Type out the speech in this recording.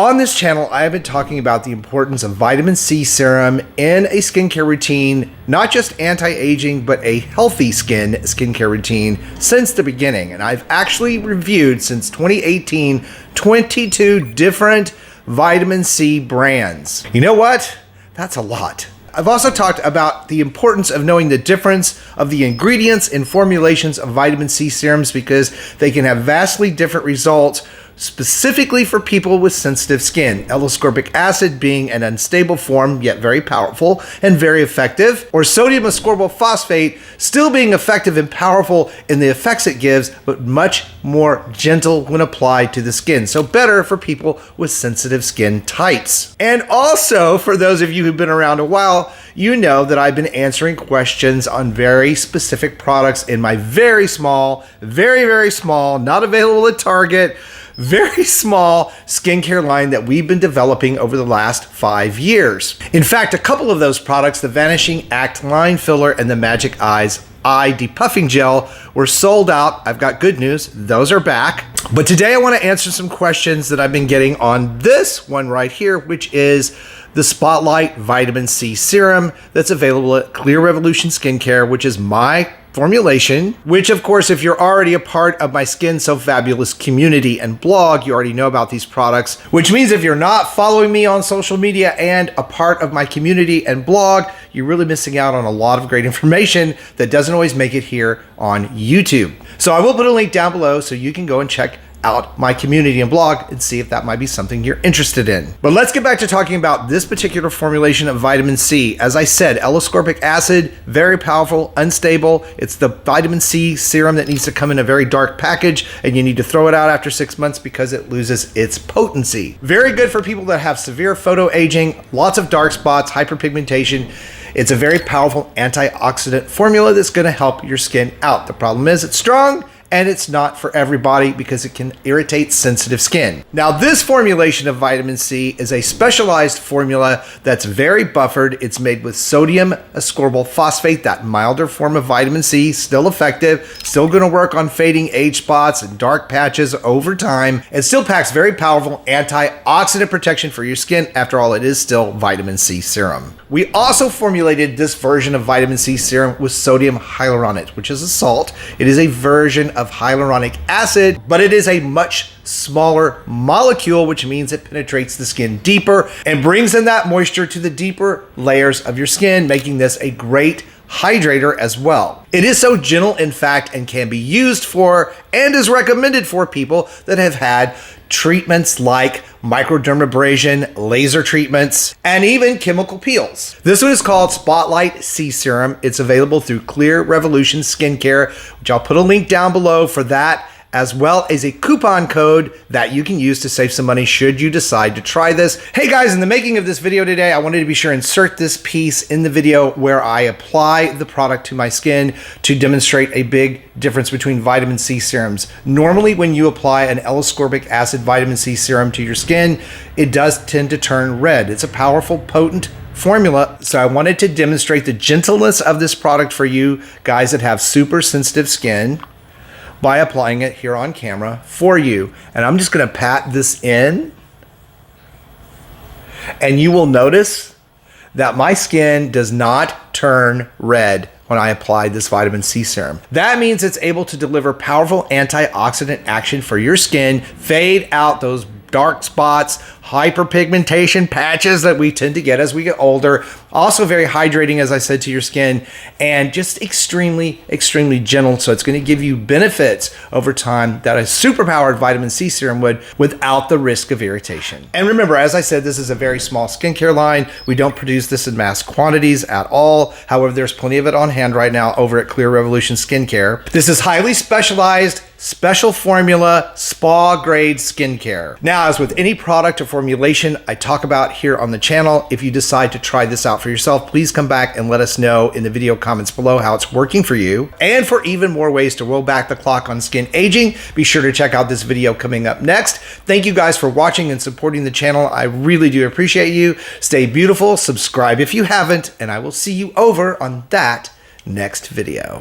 On this channel, I have been talking about the importance of vitamin C serum in a skincare routine, not just anti-aging, but a healthy skincare routine since the beginning. And I've actually reviewed since 2018, 22 different vitamin C brands. You know what? That's a lot. I've also talked about the importance of knowing the difference of the ingredients and formulations of vitamin C serums because they can have vastly different results specifically for people with sensitive skin. L-ascorbic acid being an unstable form, yet very powerful and very effective, or sodium ascorbyl phosphate still being effective and powerful in the effects it gives, but much more gentle when applied to the skin. So better for people with sensitive skin types. And also, for those of you who've been around a while, you know that I've been answering questions on very specific products in my very small, very small, not available at Target, very small skincare line that we've been developing over the last 5 years. In fact, a couple of those products, the Vanishing Act Line Filler and the Magic Eyes Eye Depuffing Gel, were sold out. I've got good news, those are back. But today I want to answer some questions that I've been getting on this one right here, which is the Spotlight Vitamin C Serum that's available at Clear Revolution Skincare, which is my formulation, which of course, if you're already a part of my Skin So Fabulous community and blog, you already know about these products, which means if you're not following me on social media and a part of my community and blog, you're really missing out on a lot of great information that doesn't always make it here on YouTube. So I will put a link down below so you can go and check out my community and blog and see if that might be something you're interested in. But let's get back to talking about this particular formulation of vitamin C. As I said, L-ascorbic acid, very powerful, unstable. It's the vitamin C serum that needs to come in a very dark package, and you need to throw it out after 6 months because it loses its potency. Very good for people that have severe photoaging, lots of dark spots, hyperpigmentation. It's a very powerful antioxidant formula that's gonna help your skin out. The problem is it's strong, and it's not for everybody because it can irritate sensitive skin. Now, this formulation of vitamin C is a specialized formula that's very buffered. It's made with sodium ascorbyl phosphate, that milder form of vitamin C, still effective, still gonna work on fading age spots and dark patches over time. It still packs very powerful antioxidant protection for your skin. After all, it is still vitamin C serum. We also formulated this version of vitamin C serum with sodium hyaluronate, which is a salt. It is a version of hyaluronic acid, but it is a much smaller molecule, which means it penetrates the skin deeper and brings in that moisture to the deeper layers of your skin, making this a great hydrator as well. It is so gentle, in fact, and can be used for and is recommended for people that have had treatments like microdermabrasion, laser treatments, and even chemical peels. This one is called Spotlight C Serum. It's available through Clear Revolution Skincare, which I'll put a link down below for that, as well as a coupon code that you can use to save some money should you decide to try this. Hey guys, in the making of this video today, I wanted to be sure to insert this piece in the video where I apply the product to my skin to demonstrate a big difference between vitamin C serums. Normally, when you apply an L-ascorbic acid vitamin C serum to your skin, it does tend to turn red. It's a powerful, potent formula, so I wanted to demonstrate the gentleness of this product for you guys that have super sensitive skin by applying it here on camera for you. And I'm just gonna pat this in, and you will notice that my skin does not turn red when I apply this vitamin C serum. That means it's able to deliver powerful antioxidant action for your skin, fade out those dark spots, hyperpigmentation patches that we tend to get as we get older. Also very hydrating, as I said, to your skin, and just extremely gentle. So it's going to give you benefits over time that a superpowered vitamin C serum would without the risk of irritation. And remember, as I said, this is a very small skincare line. We don't produce this in mass quantities at all. However, there's plenty of it on hand right now over at Clear Revolution Skincare. This is highly specialized, special formula, spa grade skincare. Now, as with any product or formulation I talk about here on the channel, if you decide to try this out for yourself, please come back and let us know in the video comments below how it's working for you. And for even more ways to roll back the clock on skin aging, be sure to check out this video coming up next. Thank you guys for watching and supporting the channel. I really do appreciate you. Stay beautiful, subscribe if you haven't, and I will see you over on that next video.